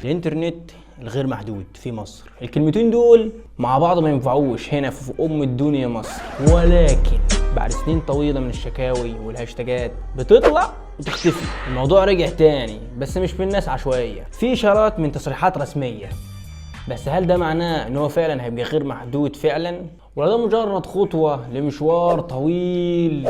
الانترنت الغير محدود في مصر. الكلمتين دول مع بعض ما ينفعوش هنا في الدنيا مصر، ولكن بعد سنين طويلة من الشكاوي والهاشتاجات بتطلع وتختفي. الموضوع رجع تاني، بس مش من ناس عشوائية، في اشارات من تصريحات رسمية. بس هل ده معناه ان هو فعلا هيبقى غير محدود فعلا، ولا ده مجرد خطوة لمشوار طويل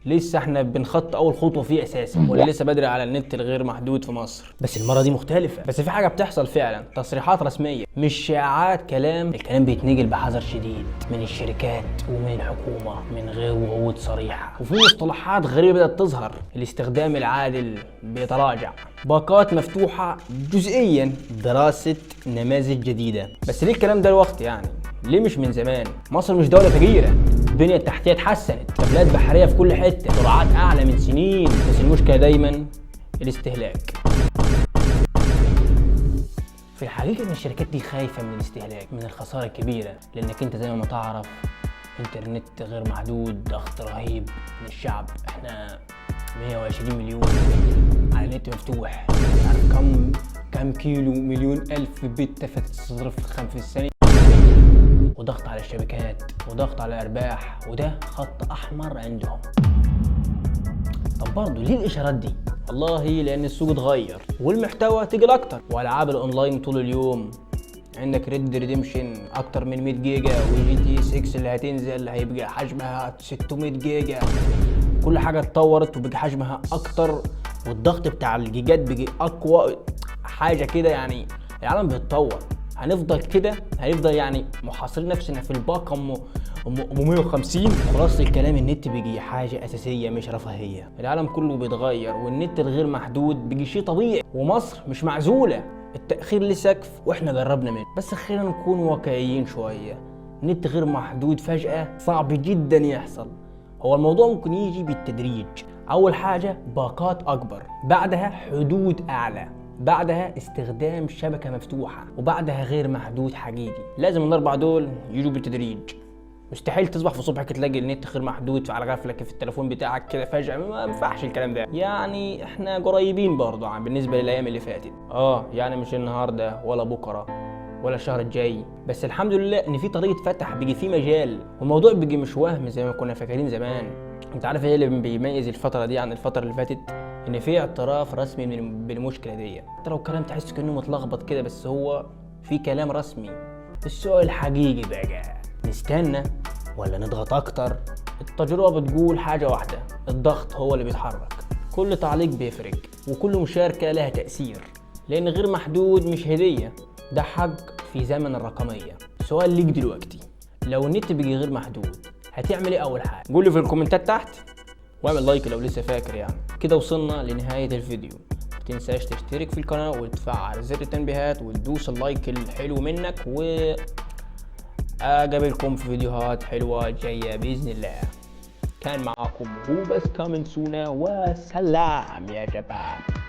لسه احنا بنخط اول خطوه فيه اساسا، ولا لسه بدري على النت الغير محدود في مصر؟ بس المره دي مختلفه، بس في حاجه بتحصل فعلا، تصريحات رسميه مش شائعات كلام. الكلام بيتنقل بحذر شديد من الشركات ومن الحكومه من غير وعود صريحه، وفي مصطلحات غريبه بدات تظهر. الاستخدام العادل بيتراجع، باقات مفتوحه جزئيا، دراسه نماذج جديده. بس ليه الكلام ده الوقت يعني؟ ليه مش من زمان؟ مصر مش دولة فقيرة، البنية التحتية اتحسنت، كابلات بحرية في كل حتة، سرعات أعلى من سنين. بس المشكلة دايما الاستهلاك. في الحقيقة إن الشركات دي خايفة من الاستهلاك، من الخسارة الكبيرة، لأنك أنت زي ما تعرف إنترنت غير محدود، ضغط رهيب من الشعب. إحنا 120 مليون على نت مفتوح، عارف كم كيلو مليون ألف بت تصرف في الثانية، وضغط على الشبكات وضغط على الارباح، وده خط احمر عندهم. طب برضه ليه الاشارات دي؟ والله لان السوق اتغير والمحتوى تقل اكتر، والعاب الاونلاين طول اليوم. عندك ريد ريديمشن اكتر من 100 جيجا، وجي تي 6 اللي هتنزل هيبقى حجمها 600 جيجا. كل حاجه اتطورت وبقى حجمها اكتر، والضغط بتاع الجيجات بقى اقوى حاجه كده. يعني العالم بيتطور، هنفضل كده، هنفضل يعني محاصرين نفسنا في الباقة 150. خلاص الكلام، النت بيجي حاجة أساسية مش رفاهية. العالم كله بيتغير، والنت الغير محدود بيجي شيء طبيعي، ومصر مش معزولة. التأخير ليه سقف واحنا جربنا منه، بس خلينا نكون واقعيين شوية. نت غير محدود فجأة صعب جدا يحصل. هو الموضوع ممكن يجي بالتدريج. أول حاجة باقات أكبر، بعدها حدود أعلى، بعدها استخدام شبكة مفتوحة، وبعدها غير محدود حقيقي. لازم الأربعة دول يجوا بالتدريج. مستحيل تصبح في صبحك تلاقي النت غير محدود على غفلك في التليفون بتاعك كده فجأة، ما ينفعش الكلام ده. يعني احنا قريبين برضه بالنسبة للأيام اللي فاتت، يعني مش النهاردة ولا بكرة ولا الشهر الجاي، بس الحمد لله ان في طريقة فتح، بيجي في مجال، والموضوع بيجي مش وهم زي ما كنا فاكرين زمان. انت عارف ايه اللي بيميز الفترة دي عن الفترة اللي فاتت؟ ان في اعتراف رسمي بالمشكله دي. حتى لو الكلام تحس كانه متلخبط كده، بس هو في كلام رسمي. السؤال الحقيقي بقى، نستنى ولا نضغط اكتر؟ التجربه بتقول حاجه واحده، الضغط هو اللي بيتحرك. كل تعليق بيفرق، وكل مشاركه لها تاثير، لان غير محدود مش هديه، ده حق في زمن الرقميه. سؤال ليك دلوقتي، لو النت بيجي غير محدود هتعمل ايه اول حاجه؟ قول لي في الكومنتات تحت، واعمل لايك لو لسه فاكر. يعني كده وصلنا لنهاية الفيديو. متنساش تشترك في القناة وتفعل زر التنبيهات وتدوس اللايك الحلو منك، وأقابلكم في فيديوهات حلوة جاية بإذن الله. كان معاكم هو بس كامنسونا، وسلام يا شباب.